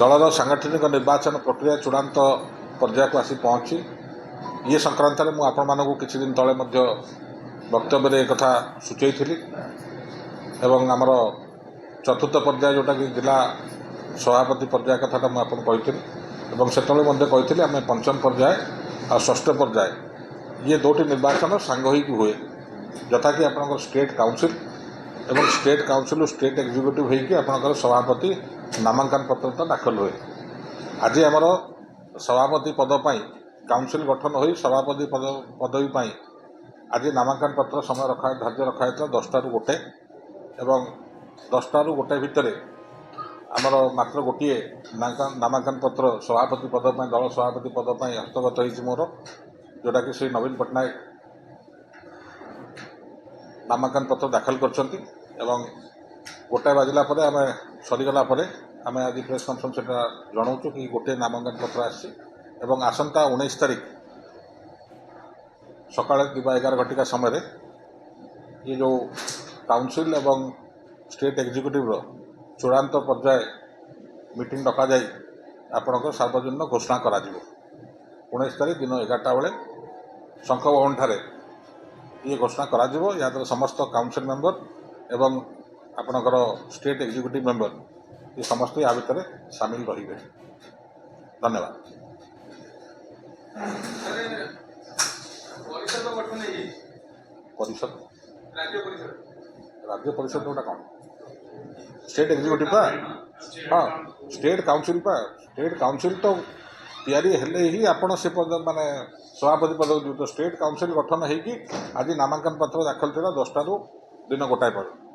ଦଳର ସାଂଗଠନିକ ନିର୍ବାଚନ ପ୍ରକ୍ରିୟା ଚୂଡ଼ାନ୍ତ ପର୍ଯ୍ୟାୟକୁ ଆସି ପହଞ୍ଚି ଇଏ ସଂକ୍ରାନ୍ତରେ ମୁଁ ଆପଣମାନଙ୍କୁ କିଛି ଦିନ ତଳେ ମଧ୍ୟ ବକ୍ତବ୍ୟରେ ଏକଥା ସୂଚାଇଥିଲି ଏବଂ ଆମର ଚତୁର୍ଥ ପର୍ଯ୍ୟାୟ ଯେଉଁଟାକି ଜିଲ୍ଲା ସଭାପତି ପର୍ଯ୍ୟାୟ କଥାଟା ମୁଁ ଆପଣଙ୍କୁ କହିଥିଲି ଏବଂ ସେତେବେଳେ ମଧ୍ୟ କହିଥିଲି ଆମେ ପଞ୍ଚମ ପର୍ଯ୍ୟାୟ ଆଉ ଷଷ୍ଠ ପର୍ଯ୍ୟାୟ ଇଏ ଦୁଇଟି ନିର୍ବାଚନ ସାଙ୍ଗ ହୋଇକି ହୁଏ, ଯଥାକି ଆପଣଙ୍କର ଷ୍ଟେଟ୍ କାଉନସିଲ୍ ଏବଂ ଷ୍ଟେଟ୍ କାଉନସିଲ୍ରୁ ଷ୍ଟେଟ୍ ଏକ୍ଜିକ୍ୟୁଟିଭ୍ ହୋଇକି ଆପଣଙ୍କର ସଭାପତି ନାମାଙ୍କନ ପତ୍ର ଦାଖଲ ହୁଏ। ଆଜି ଆମର ସଭାପତି ପଦ ପାଇଁ କାଉନସିଲ୍ ଗଠନ ହୋଇ ସଭାପତି ପଦବୀ ପାଇଁ ଆଜି ନାମାଙ୍କନ ପତ୍ର ସମୟ ଧାର୍ଯ୍ୟ ରଖାଯାଇଥିଲା 10ଟାରୁ 1 ଏବଂ 10ଟାରୁ 1 ଭିତରେ ଆମର ମାତ୍ର ଗୋଟିଏ ନାମାଙ୍କନ ପତ୍ର ସଭାପତି ପଦ ପାଇଁ ଦଳ ସଭାପତି ପଦ ପାଇଁ ହସ୍ତଗତ ହୋଇଛି ମୋର, ଯେଉଁଟାକି ଶ୍ରୀ ନବୀନ ପଟ୍ଟନାୟକ ନାମାଙ୍କନ ପତ୍ର ଦାଖଲ କରିଛନ୍ତି ଏବଂ 1 ବାଜିଲା ପରେ ଆମେ ସରିଗଲା ପରେ ଆମେ ଆଜି ପ୍ରେସ୍ କନଫରେନ୍ସ ସେଟା ଜଣାଉଛୁ କି ଗୋଟିଏ ନାମାଙ୍କନ ପତ୍ର ଆସିଛି ଏବଂ ଆସନ୍ତା 19 ତାରିଖ ସକାଳେ 11 ଘଟିକା ସମୟରେ ये जो काउनसिल एवं स्टेट एग्जीक्यूटिव चूड़ांत पर्याय मीटिंग डक आपण सार्वजनीन घोषणा करा 19 तारीख दिन 11टा बेले शंख भवन ठारे ये घोषणा करा या द्वारा समस्त काउनसिल मेंबर एवं आपणकर स्टेट एग्जीक्यूटिव मेंबर ये समस्त या भितर सामिल रहिबे। धन्यवाद। परिषद राज्य परिषद गोटा कौन स्टेट एग्जीक्यूटिव पा हाँ स्टेट काउनसिल तो तैयारी हेले ही आपण से पद माने सभापति पद तो स्टेट काउनसिल गठन होगी आज नामांकन पत्र दाखल था 10टारू दिन 1 पर्यंत।